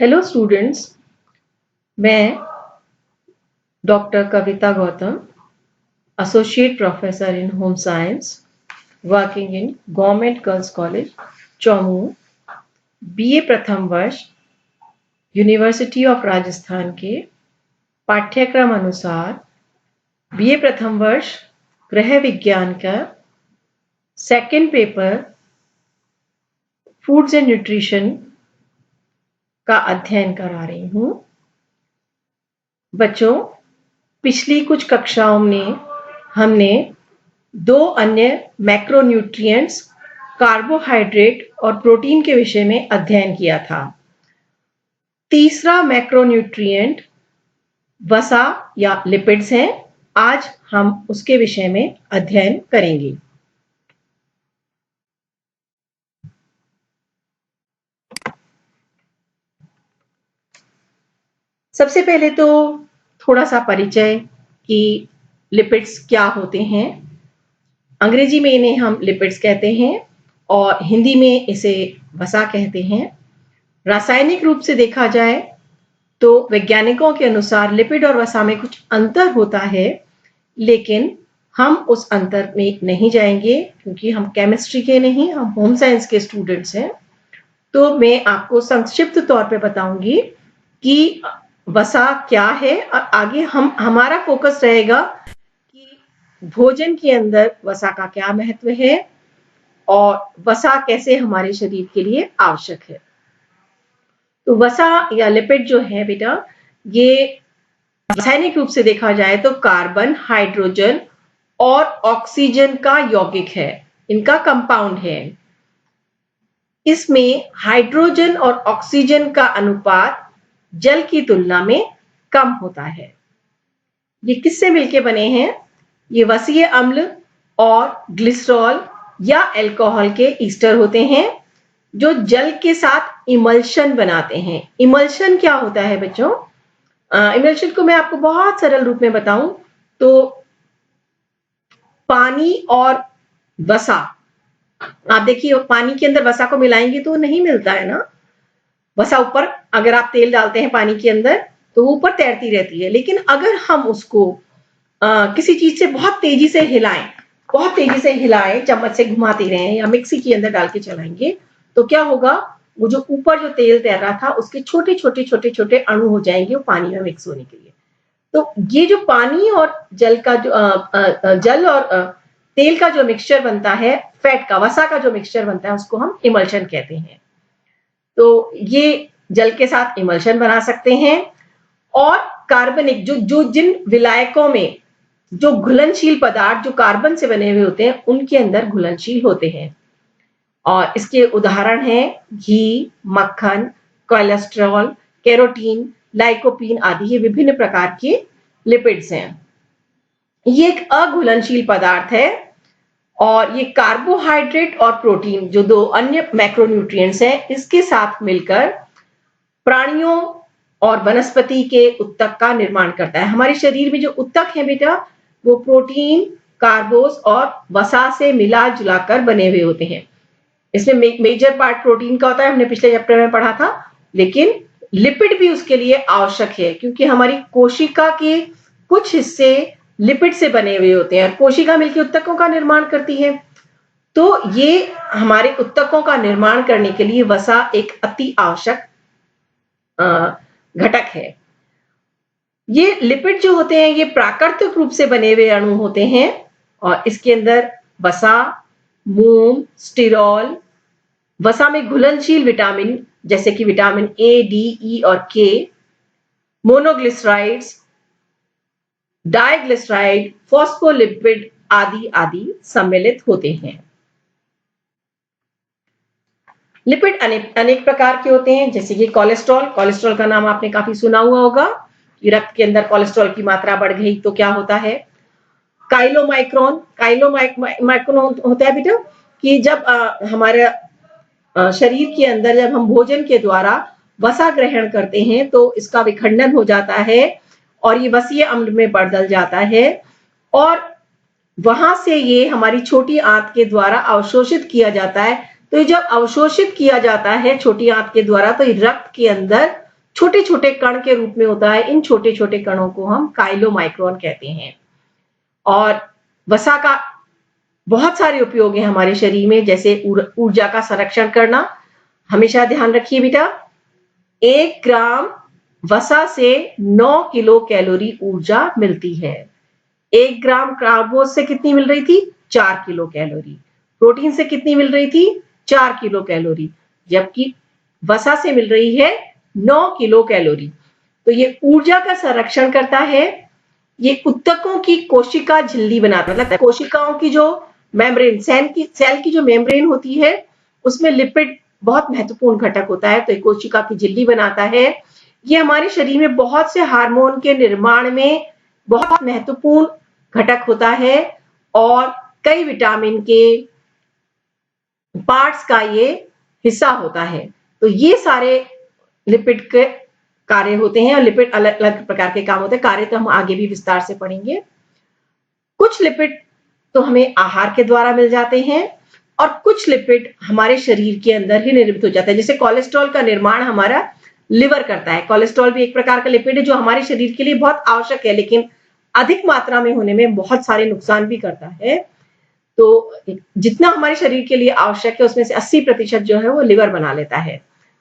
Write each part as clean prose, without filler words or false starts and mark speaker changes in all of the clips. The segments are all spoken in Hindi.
Speaker 1: हेलो स्टूडेंट्स, मैं doctor Kavita Gautam, associate professor in home science, working in government girls college, Chomu, BA प्रथम वर्ष, यूनिवर्सिटी ऑफ राजस्थान के पाठ्यक्रम अनुसार बीए प्रथम वर्ष गृह विज्ञान का second paper foods and nutrition का अध्ययन करा रही हूँ। बच्चों, पिछली कुछ कक्षाओं में हमने दो अन्य मैक्रोन्यूट्रिएंट्स कार्बोहाइड्रेट और प्रोटीन के विषय में अध्ययन किया था। तीसरा मैक्रोन्यूट्रिएंट वसा या लिपिड्स हैं। आज हम उसके विषय में अध्ययन करेंगे। सबसे पहले तो थोड़ा सा परिचय कि लिपिड्स क्या होते हैं। अंग्रेजी में इन्हें हम लिपिड्स कहते हैं और हिंदी में इसे वसा कहते हैं। रासायनिक रूप से देखा जाए तो वैज्ञानिकों के अनुसार लिपिड और वसा में कुछ अंतर होता है, लेकिन हम उस अंतर में नहीं जाएंगे क्योंकि हम केमिस्ट्री के नहीं, हम होम साइंस के स्टूडेंट्स हैं। तो मैं आपको संक्षिप्त तौर पे बताऊंगी कि वसा क्या है और आगे हमारा फोकस रहेगा कि भोजन के अंदर वसा का क्या महत्व है और वसा कैसे हमारे शरीर के लिए आवश्यक है। तो वसा या लिपिड जो है बेटा, ये रासायनिक रूप से देखा जाए तो कार्बन, हाइड्रोजन और ऑक्सीजन का यौगिक है, इनका कंपाउंड है। इसमें हाइड्रोजन और ऑक्सीजन का अनुपात जल की तुलना में कम होता है। ये किससे मिलके बने हैं? ये वसीय अम्ल और ग्लिसरॉल या अल्कोहल के ईस्टर होते हैं जो जल के साथ इमल्शन बनाते हैं। इमल्शन क्या होता है बच्चों? इमल्शन को मैं आपको बहुत सरल रूप में बताऊं तो पानी और वसा, आप देखिए पानी के अंदर वसा को मिलाएंगे तो नहीं मिलता है ना। वसा ऊपर, अगर आप तेल डालते हैं पानी के अंदर तो वो ऊपर तैरती रहती है, लेकिन अगर हम उसको किसी चीज से बहुत तेजी से हिलाएं, चम्मच से घुमाते रहें या मिक्सी के अंदर डाल के चलाएंगे तो क्या होगा? वो जो ऊपर जो तेल तैर रहा था उसके छोटे छोटे अणु हो जाएंगे वो पानी में मिक्स होने के लिए। तो ये जो पानी और जल का जो जल और तेल का जो मिक्सचर बनता है, फैट का, वसा का जो मिक्सचर बनता है, उसको हम इमल्शन कहते हैं। तो ये जल के साथ इमल्शन बना सकते हैं और कार्बनिक जो जिन विलायकों में जो घुलनशील पदार्थ जो कार्बन से बने हुए होते हैं उनके अंदर घुलनशील होते हैं। और इसके उदाहरण हैं घी, मक्खन, कोलेस्ट्रॉल, कैरोटीन, लाइकोपीन आदि। ये विभिन्न प्रकार के लिपिड्स हैं। ये एक अघुलनशील पदार्थ है और ये कार्बोहाइड्रेट और प्रोटीन जो दो अन्य मैक्रोन्यूट्रिएंट्स हैं, इसके साथ मिलकर प्राणियों और वनस्पति के उत्तक का निर्माण करता है। हमारे शरीर में जो उत्तक है बेटा, वो प्रोटीन, कार्बोस और वसा से मिला जुला कर बने हुए होते हैं। इसमें मेजर पार्ट प्रोटीन का होता है, हमने पिछले चैप्टर में पढ़ा था, लेकिन लिपिड भी उसके लिए आवश्यक है क्योंकि हमारी कोशिका के कुछ हिस्से लिपिड से बने हुए होते हैं और कोशिका मिलकर उत्तकों का निर्माण करती है। तो ये हमारे उत्तकों का निर्माण करने के लिए वसा एक अति आवश्यक घटक है। ये लिपिड जो होते हैं ये प्राकृतिक रूप से बने हुए अणु होते हैं और इसके अंदर वसा, मोम, स्टिरॉल, वसा में घुलनशील विटामिन जैसे कि विटामिन ए, डी, ई और के, मोनोग्लिसराइड्स, डाइग्लिसराइड, फॉस्फोलिपिड आदि आदि सम्मिलित होते हैं। लिपिड अनेक प्रकार के होते हैं, जैसे कि कोलेस्ट्रॉल का नाम आपने काफी सुना हुआ होगा कि रक्त के अंदर कोलेस्ट्रॉल की मात्रा बढ़ गई तो क्या होता है? काइलोमाइक्रोन होता है बेटा कि जब हमारे शरीर के अंदर जब हम भोजन के द्वारा वसा ग्रहण करते हैं तो इसका विखंडन हो जाता है और ये वसीय अम्ल में बदल जाता है और वहां से ये हमारी छोटी आंत के द्वारा अवशोषित किया जाता है। तो ये जब अवशोषित किया जाता है छोटी आंत के द्वारा तो ये रक्त के अंदर छोटे छोटे कण के रूप में होता है। इन छोटे छोटे कणों को हम काइलोमाइक्रोन कहते हैं। और वसा का बहुत सारे उपयोग हैं हमारे शरीर में, जैसे ऊर्जा का संरक्षण करना। हमेशा ध्यान रखिए बेटा, 1 ग्राम वसा से 9 किलो कैलोरी ऊर्जा मिलती है। 1 ग्राम कार्बोज से कितनी मिल रही थी? 4 किलो कैलोरी। प्रोटीन से कितनी मिल रही थी? 4 किलो कैलोरी। जबकि वसा से मिल रही है 9 किलो कैलोरी। तो ये ऊर्जा का संरक्षण करता है। ये ऊतकों की कोशिका झिल्ली बनाता है, मतलब कोशिकाओं की जो मेम्ब्रेन, सेल की जो मेम्ब्रेन होती है, उसमें लिपिड बहुत महत्वपूर्ण घटक होता है। तो एक कोशिका की झिल्ली बनाता है। ये हमारे शरीर में बहुत से हार्मोन के निर्माण में बहुत महत्वपूर्ण घटक होता है और कई विटामिन के पार्ट्स का ये हिस्सा होता है। तो ये सारे लिपिड के कार्य होते हैं और लिपिड अलग अलग प्रकार के काम होते हैं। कार्य तो हम आगे भी विस्तार से पढ़ेंगे। कुछ लिपिड तो हमें आहार के द्वारा मिल जाते हैं और कुछ लिपिड हमारे शरीर के अंदर ही निर्मित हो जाता है। जैसे कोलेस्ट्रॉल का निर्माण हमारा लिवर करता है। कोलेस्ट्रॉल भी एक प्रकार का लिपिड है जो हमारे शरीर के लिए बहुत आवश्यक है, लेकिन अधिक मात्रा में होने में बहुत सारे नुकसान भी करता है। तो जितना हमारे शरीर के लिए आवश्यक है उसमें से 80% जो है वो लिवर बना लेता है।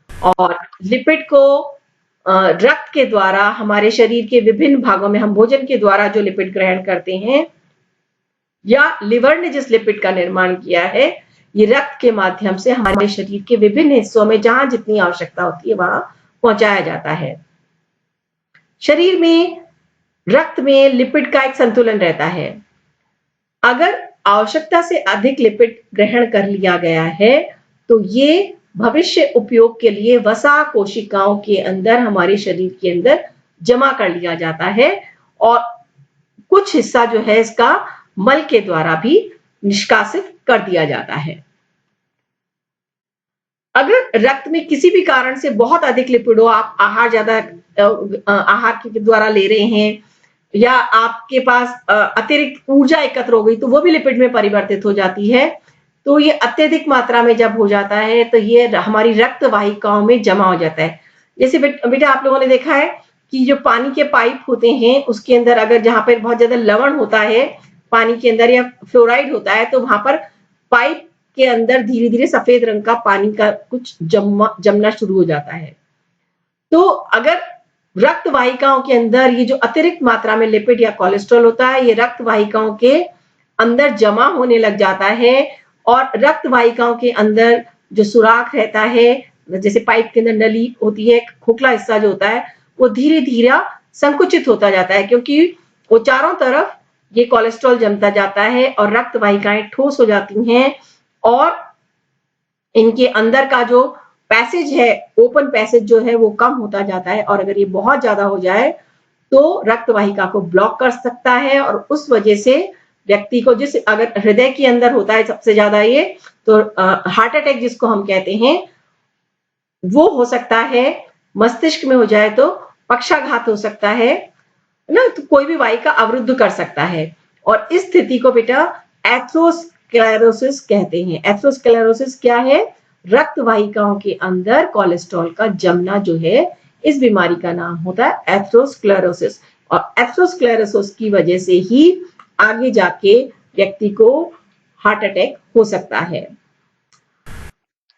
Speaker 1: और लिपिड को रक्त के द्वारा हमारे शरीर के विभिन्न भागों में हम भोजन के द्वारा जो लिपिड ग्रहण करते हैं या लिवर ने जिस लिपिड का निर्माण किया है, ये रक्त के माध्यम से हमारे शरीर के विभिन्न हिस्सों में जहां जितनी आवश्यकता होती है वहां पहुंचाया जाता है। शरीर में रक्त में लिपिड का एक संतुलन रहता है। अगर आवश्यकता से अधिक लिपिड ग्रहण कर लिया गया है तो ये भविष्य उपयोग के लिए वसा कोशिकाओं के अंदर हमारे शरीर के अंदर जमा कर लिया जाता है और कुछ हिस्सा जो है इसका मल के द्वारा भी निष्कासित कर दिया जाता है। अगर रक्त में किसी भी कारण से बहुत अधिक लिपिड हो, आप आहार के द्वारा ले रहे हैं या आपके पास अतिरिक्त ऊर्जा एकत्र हो गई तो वो भी लिपिड में परिवर्तित हो जाती है। तो ये अत्यधिक मात्रा में जब हो जाता है तो ये हमारी रक्त वाहिकाओं में जमा हो जाता है। जैसे बेटा आप लोगों ने देखा है कि जो पानी के पाइप होते हैं उसके अंदर अगर जहां पर बहुत ज्यादा लवण होता है पानी के अंदर या फ्लोराइड होता है तो वहां पर पाइप के अंदर धीरे धीरे सफेद रंग का पानी का कुछ जमना शुरू हो जाता है। तो अगर रक्त वाहिकाओं के अंदर ये जो अतिरिक्त मात्रा में लिपिड या कोलेस्ट्रॉल होता है ये रक्त वाहिकाओं के अंदर जमा होने लग जाता है और रक्त वाहिकाओं के अंदर जो सुराख रहता है, जैसे पाइप के अंदर नली होती है, खोखला हिस्सा जो होता है वो धीरे धीरे संकुचित होता जाता है क्योंकि वो चारों तरफ ये कोलेस्ट्रॉल जमता जाता है और रक्त वाहिकाएं ठोस हो जाती हैं और इनके अंदर का जो पैसेज है, ओपन पैसेज जो है वो कम होता जाता है और अगर ये बहुत ज्यादा हो जाए तो रक्त वाहिका को ब्लॉक कर सकता है और उस वजह से व्यक्ति को, जिस अगर हृदय के अंदर होता है सबसे ज्यादा ये, तो हार्ट अटैक जिसको हम कहते हैं वो हो सकता है। मस्तिष्क में हो जाए तो पक्षाघात हो सकता है ना, तो कोई भी वाहिका अवरुद्ध कर सकता है और इस स्थिति को बेटा एथेरोस्क्लेरोसिस कहते हैं। एथेरोस्क्लेरोसिस क्या है? रक्त वाहिकाओं के अंदर कोलेस्ट्रॉल का जमना जो है, इस बीमारी का नाम होता है एथेरोस्क्लेरोसिस। और एथेरोस्क्लेरोसिस की वजह से ही आगे जाके व्यक्ति को हार्ट अटैक हो सकता है।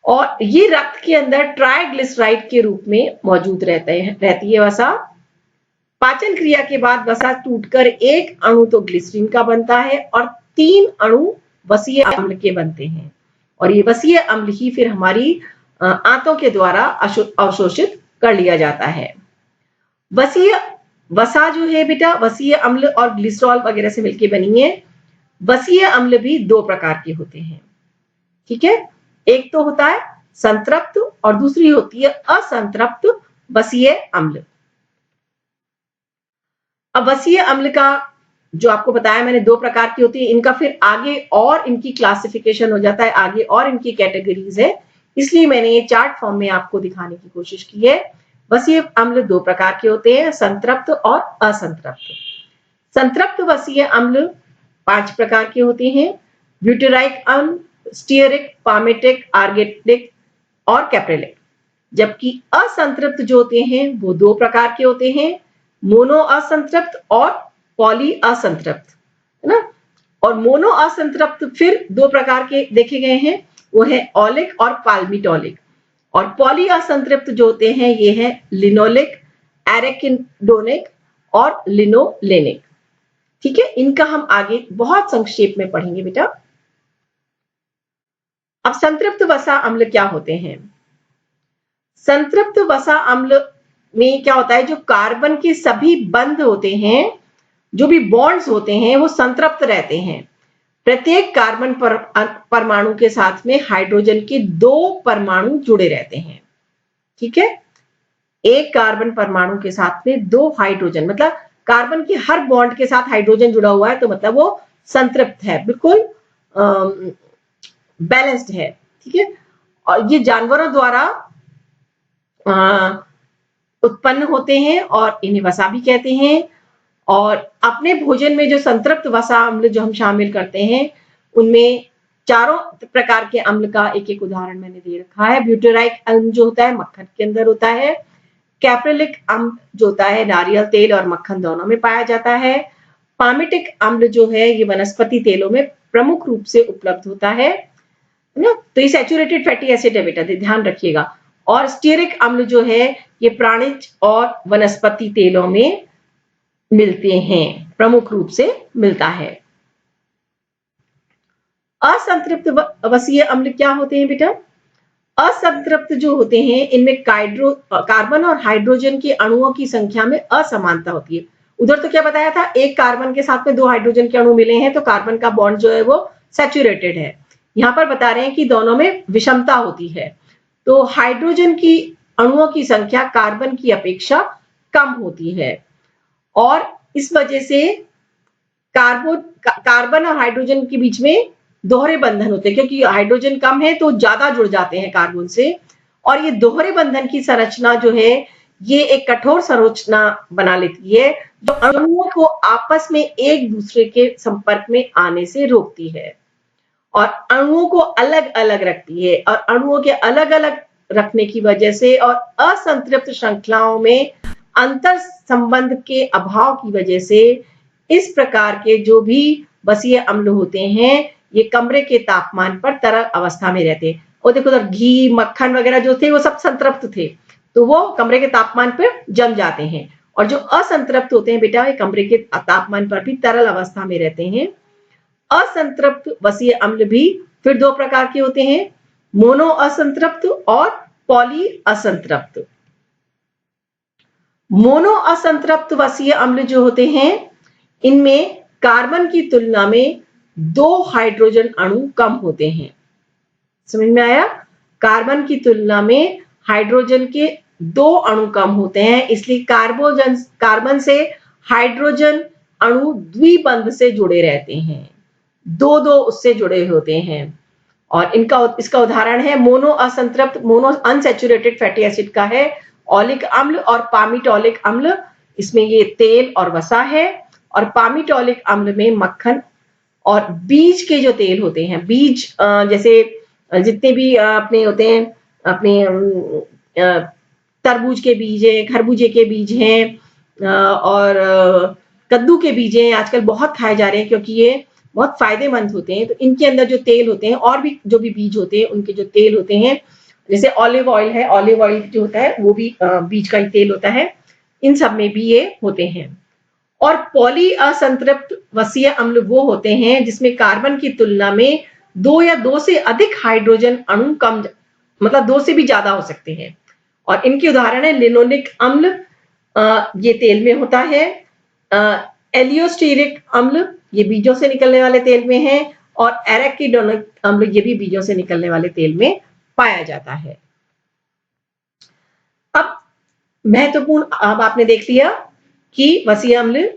Speaker 1: और ये रक्त के अंदर ट्राइग्लिसराइड के रूप में मौजूद रहती है वसा। पाचन क्रिया के बाद वसा टूटकर एक अणु तो ग्लिसरीन का बनता है और 3 अणु वसीय अम्ल के बनते हैं और ये वसीय अम्ल ही फिर हमारी आंतों के द्वारा अवशोषित कर लिया जाता है। वसा जो है बेटा वसीय अम्ल और ग्लिसरॉल वगैरह से मिलकर बनी है। वसीय अम्ल भी 2 प्रकार के होते हैं, ठीक है। एक तो होता है संतृप्त और दूसरी होती है असंतृप्त वसीय अम्ल। अब वसीय अम्ल का जो आपको बताया मैंने 2 प्रकार की होती है, इनका फिर आगे और इनकी क्लासिफिकेशन हो जाता है, आगे और इनकी कैटेगरीज है, इसलिए मैंने ये चार्ट फॉर्म में आपको दिखाने की कोशिश की है। वसीय अम्ल 2 प्रकार के होते हैं, संतृप्त और असंतृप्त। संतृप्त वसीय अम्ल 5 प्रकार के होते हैं, ब्यूटेराइक अम्ल, स्टीयरिक, पामेटिक, आर्गेटिक और कैप्रेलिक। जबकि असंतृप्त जो होते हैं वो दो प्रकार के होते हैं, मोनो असंतृप्त और पॉली असंतृप्त, है ना। और मोनो असंतृप्त फिर दो प्रकार के देखे गए हैं, वो है ऑलिक और पाल्मिटोलिक। और पॉली असंतृप्त जो होते हैं ये है लिनोलिक, एरेकिडोनिक और लिनोलेनिक। ठीक है, इनका हम आगे बहुत संक्षेप में पढ़ेंगे बेटा। अब संतृप्त वसा अम्ल क्या होते हैं? संतृप्त वसा अम्ल में क्या होता है, जो कार्बन के सभी बंध होते हैं, जो भी बॉन्ड्स होते हैं वो संतृप्त रहते हैं। प्रत्येक कार्बन परमाणु के साथ में हाइड्रोजन के दो परमाणु जुड़े रहते हैं। ठीक है, एक कार्बन परमाणु के साथ में दो हाइड्रोजन, मतलब कार्बन के हर बॉन्ड के साथ हाइड्रोजन जुड़ा हुआ है, तो मतलब वो संतृप्त है, बिल्कुल बैलेंस्ड है। ठीक है, और ये जानवरों द्वारा उत्पन्न होते हैं और इन्हें वसा भी कहते हैं। और अपने भोजन में जो संतृप्त वसा अम्ल जो हम शामिल करते हैं, उनमें चारों प्रकार के अम्ल का एक एक उदाहरण मैंने दे रखा है। ब्यूटेराइक अम्ल जो होता है मक्खन के अंदर होता है। कैप्रिलिक अम्ल जो होता है नारियल तेल और मक्खन दोनों में पाया जाता है। पामिटिक अम्ल जो है ये वनस्पति तेलों में प्रमुख रूप से उपलब्ध होता है ना। तो ये सैचुरेटेड फैटी एसिड है बेटा, ध्यान रखिएगा। और स्टीयरिक अम्ल जो है ये प्राणिज और वनस्पति तेलों में मिलते हैं, प्रमुख रूप से मिलता है। असंतृप्त वसीय अम्ल क्या होते हैं बेटा? असंतृप्त जो होते हैं इनमें कार्बन और हाइड्रोजन के अणुओं की संख्या में असमानता होती है। उधर तो क्या बताया था, एक कार्बन के साथ में दो हाइड्रोजन के अणु मिले हैं तो कार्बन का बॉन्ड जो है वो सैचुरेटेड है। यहां पर बता रहे हैं कि दोनों में विषमता होती है, तो हाइड्रोजन की अणुओं की संख्या कार्बन की अपेक्षा कम होती है और इस वजह से कार्बन और हाइड्रोजन के बीच में दोहरे बंधन होते हैं, क्योंकि हाइड्रोजन कम है तो ज्यादा जुड़ जाते हैं कार्बन से। और ये दोहरे बंधन की संरचना जो है ये एक कठोर संरचना बना लेती है जो अणुओं को आपस में एक दूसरे के संपर्क में आने से रोकती है और अणुओं को अलग अलग रखती है। और अणुओं के अलग अलग रखने की वजह से और असंतृप्त श्रृंखलाओं में अंतर संबंध के अभाव की वजह से इस प्रकार के जो भी वसीय अम्ल होते हैं ये कमरे के तापमान पर तरल अवस्था में रहते हैं। और देखो उधर घी मक्खन वगैरह जो थे वो सब संतृप्त थे, तो वो कमरे के तापमान पर जम जाते हैं। और जो असंतृप्त होते हैं बेटा ये कमरे के तापमान पर भी तरल अवस्था में रहते हैं। असंतृप्त वसीय अम्ल भी फिर दो प्रकार के होते हैं, मोनो असंतृप्त और पॉली असंतृप्त। मोनो असंतृप्त वसीय अम्ल जो होते हैं इनमें कार्बन की तुलना में दो हाइड्रोजन अणु कम होते हैं। समझ में आया? कार्बन की तुलना में हाइड्रोजन के दो अणु कम होते हैं, इसलिए कार्बन से हाइड्रोजन अणु द्विबंध से जुड़े रहते हैं, दो दो उससे जुड़े होते हैं। और इसका उदाहरण है मोनो असंतृप्त, मोनो अनसैचुरेटेड फैटी एसिड का है ऑलिक अम्ल और पामिटोलिक अम्ल, इसमें ये तेल और वसा है। और पामिटोलिक अम्ल में मक्खन और बीज के जो तेल होते हैं, बीज जैसे जितने भी अपने होते हैं, अपने तरबूज के बीज हैं, खरबूजे के बीज हैं और कद्दू के बीज हैं, आजकल बहुत खाए जा रहे हैं क्योंकि ये बहुत फायदेमंद होते हैं। तो इनके अंदर जो तेल होते हैं और भी जो भी बीज होते हैं उनके जो तेल होते हैं, जैसे ऑलिव ऑयल है, ऑलिव ऑयल जो होता है वो भी बीज का ही तेल होता है, इन सब में भी ये होते हैं। और पॉली असंतृप्त वसीय अम्ल वो होते हैं जिसमें कार्बन की तुलना में दो या दो से अधिक हाइड्रोजन अणु कम, मतलब दो से भी ज्यादा हो सकते हैं। और इनके उदाहरण है लिनोलिक अम्ल, ये तेल में होता है, एलियोस्टीरिक अम्ल ये बीजों से निकलने वाले तेल में है, और एराकिडोनिक अम्ल ये भी बीजों से निकलने वाले तेल में पाया जाता है। अब महत्वपूर्ण, अब आपने देख लिया कि वसीय अम्ल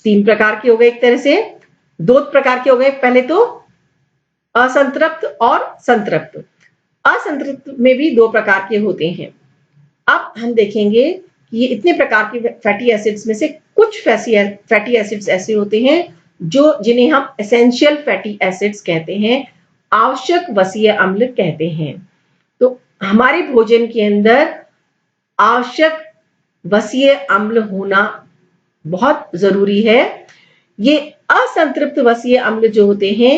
Speaker 1: तीन प्रकार के हो गए, एक तरह से दो प्रकार के हो गए, पहले तो असंतृप्त और संतृप्त। असंतृप्त में भी दो प्रकार के होते हैं। अब हम देखेंगे कि ये इतने प्रकार के फैटी एसिड्स में से कुछ फैटी एसिड्स ऐसे होते हैं जिन्हें हम एसेंशियल फैटी एसिड्स कहते हैं, आवश्यक वसीय अम्ल कहते हैं। तो हमारे भोजन के अंदर आवश्यक वसीय अम्ल होना बहुत जरूरी है। ये असंतृप्त वसीय अम्ल जो होते हैं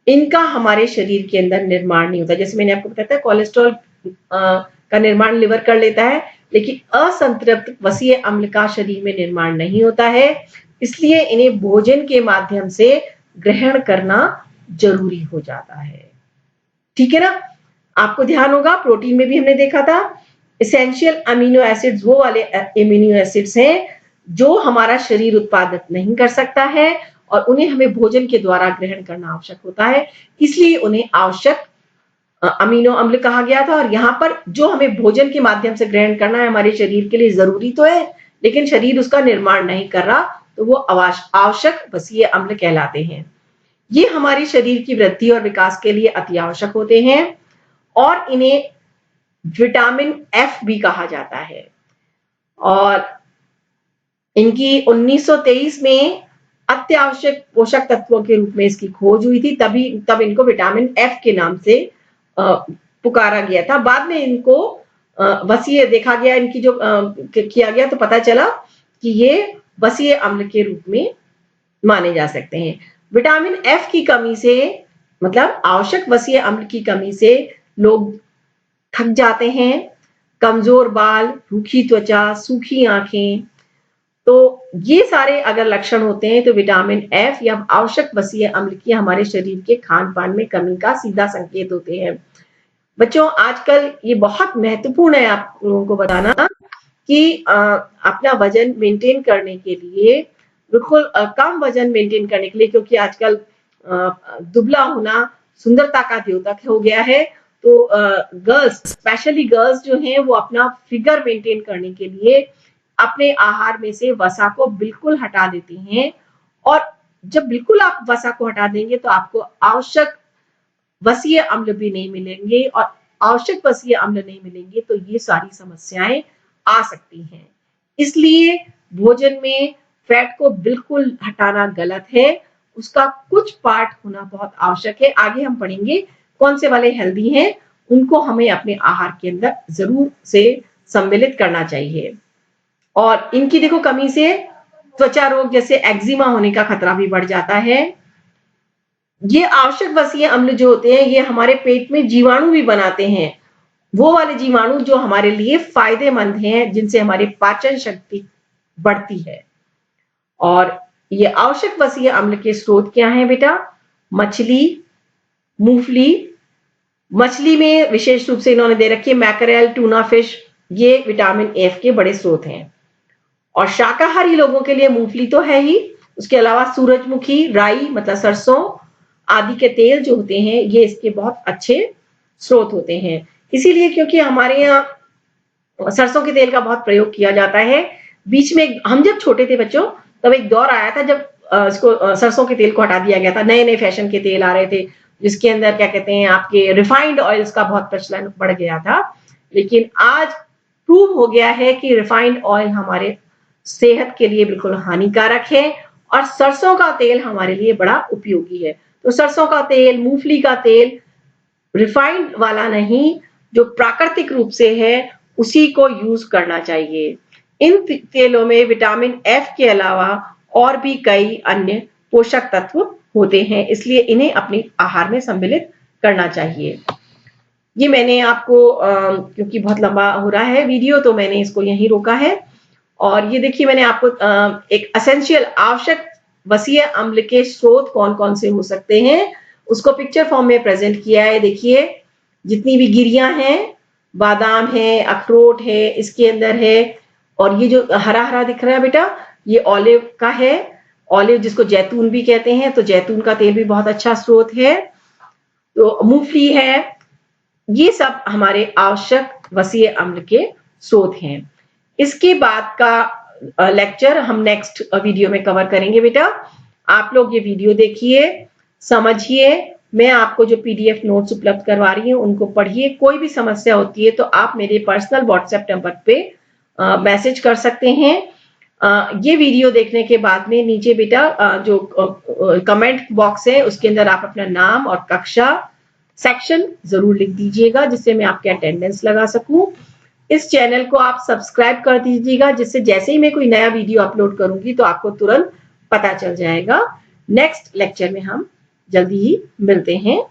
Speaker 1: इनका हमारे शरीर के अंदर निर्माण नहीं होता। जैसे मैंने आपको बताया था कोलेस्ट्रॉल का निर्माण लिवर कर लेता है, लेकिन असंतृप्त वसीय अम्ल का शरीर में निर्माण नहीं होता है, इसलिए इन्हें भोजन के माध्यम से ग्रहण करना जरूरी हो जाता है। ठीक है ना। आपको ध्यान होगा प्रोटीन में भी हमने देखा था एसेंशियल अमीनो एसिड्स वो वाले अमीनो एसिड्स हैं जो हमारा शरीर उत्पादित नहीं कर सकता है और उन्हें हमें भोजन के द्वारा ग्रहण करना आवश्यक होता है, इसलिए उन्हें आवश्यक अमीनो अम्ल कहा गया था। और यहाँ पर जो हमें भोजन के माध्यम से ग्रहण करना है हमारे शरीर के लिए जरूरी तो है, लेकिन शरीर उसका निर्माण नहीं कर रहा, तो वो आवश्यक वसीय अम्ल कहलाते हैं। ये हमारे शरीर की वृद्धि और विकास के लिए अति आवश्यक होते हैं और इन्हें विटामिन एफ भी कहा जाता है। और इनकी 1923 में अत्यावश्यक पोषक तत्वों के रूप में इसकी खोज हुई थी, तब इनको विटामिन एफ के नाम से पुकारा गया था। बाद में इनको वसीय देखा गया, इनकी जो किया गया तो पता चला कि ये वसीय अम्ल के रूप में माने जा सकते हैं। विटामिन एफ की कमी से मतलब आवश्यक वसीय अम्ल की कमी से लोग थक जाते हैं, कमजोर बाल, रूखी त्वचा, सूखी आंखें, तो ये सारे अगर लक्षण होते हैं तो विटामिन एफ या आवश्यक वसीय अम्ल की हमारे शरीर के खान पान में कमी का सीधा संकेत होते हैं। बच्चों आजकल ये बहुत महत्वपूर्ण है आप लोगों को बताना कि अपना वजन मेंटेन करने के लिए बिल्कुल कम वजन मेंटेन करने के लिए, क्योंकि आजकल दुबला होना सुंदरता का द्योतक हो गया है, तो गर्ल्स स्पेशली गर्ल्स जो हैं वो अपना फिगर मेंटेन करने के लिए अपने आहार में से वसा को बिल्कुल हटा देती हैं। और जब बिल्कुल आप वसा को हटा देंगे तो आपको आवश्यक वसीय अम्ल भी नहीं मिलेंगे, और आवश्यक वसीय अम्ल नहीं मिलेंगे तो ये सारी समस्याएं आ सकती हैं। इसलिए भोजन में फैट को बिल्कुल हटाना गलत है, उसका कुछ पार्ट होना बहुत आवश्यक है। आगे हम पढ़ेंगे कौन से वाले हेल्दी हैं, उनको हमें अपने आहार के अंदर जरूर से सम्मिलित करना चाहिए। और इनकी देखो कमी से त्वचा रोग जैसे एक्जिमा होने का खतरा भी बढ़ जाता है। ये आवश्यक वसीय अम्ल जो होते हैं ये हमारे पेट में जीवाणु भी बनाते हैं, वो वाले जीवाणु जो हमारे लिए फायदेमंद हैं, जिनसे हमारी पाचन शक्ति बढ़ती है। और ये आवश्यक वसीय अम्ल के स्रोत क्या हैं बेटा? मछली, मूंगफली, मछली में विशेष रूप से इन्होंने दे रखी है मैकरेल, टूना फिश, ये विटामिन एफ के बड़े स्रोत हैं। और शाकाहारी लोगों के लिए मूंगफली तो है ही, उसके अलावा सूरजमुखी, राई मतलब सरसों आदि के तेल जो होते हैं ये इसके बहुत अच्छे स्रोत होते हैं। इसीलिए क्योंकि हमारे यहाँ सरसों के तेल का बहुत प्रयोग किया जाता है। बीच में हम जब छोटे थे बच्चों तब एक दौर आया था जब इसको सरसों के तेल को हटा दिया गया था, नए नए फैशन के तेल आ रहे थे जिसके अंदर क्या कहते हैं आपके रिफाइंड ऑयल्स का बहुत प्रचलन बढ़ गया था। लेकिन आज प्रूव हो गया है कि रिफाइंड ऑयल हमारे सेहत के लिए बिल्कुल हानिकारक है और सरसों का तेल हमारे लिए बड़ा उपयोगी है। तो सरसों का तेल, मूंगफली का तेल रिफाइंड वाला नहीं, जो प्राकृतिक रूप से है उसी को यूज करना चाहिए। इन तेलों में विटामिन एफ के अलावा और भी कई अन्य पोषक तत्व होते हैं, इसलिए इन्हें अपने आहार में सम्मिलित करना चाहिए। ये मैंने आपको क्योंकि बहुत लंबा हो रहा है वीडियो तो मैंने इसको यहीं रोका है। और ये देखिए मैंने आपको एक एसेंशियल आवश्यक वसीय अम्ल के स्रोत कौन कौन से हो सकते हैं उसको पिक्चर फॉर्म में प्रेजेंट किया है। देखिए जितनी भी गिरियां हैं, बादाम है, अखरोट है, इसके अंदर है। और ये जो हरा हरा दिख रहा है बेटा ये ऑलिव का है, ऑलिव जिसको जैतून भी कहते हैं, तो जैतून का तेल भी बहुत अच्छा स्रोत है। तो मूंगफली है, ये सब हमारे आवश्यक वसीय अम्ल के स्रोत हैं। इसके बाद का लेक्चर हम नेक्स्ट वीडियो में कवर करेंगे बेटा। आप लोग ये वीडियो देखिए, समझिए, मैं आपको जो पीडीएफ नोट्स उपलब्ध करवा रही हूँ उनको पढ़िए। कोई भी समस्या होती है तो आप मेरे पर्सनल व्हाट्सएप नंबर पे मैसेज कर सकते हैं। ये वीडियो देखने के बाद में नीचे बेटा जो कमेंट बॉक्स है उसके अंदर आप अपना नाम और कक्षा सेक्शन जरूर लिख दीजिएगा जिससे मैं आपके अटेंडेंस लगा सकूं। इस चैनल को आप सब्सक्राइब कर दीजिएगा जिससे जैसे ही मैं कोई नया वीडियो अपलोड करूंगी तो आपको तुरंत पता चल जाएगा। नेक्स्ट लेक्चर में हम जल्दी ही मिलते हैं।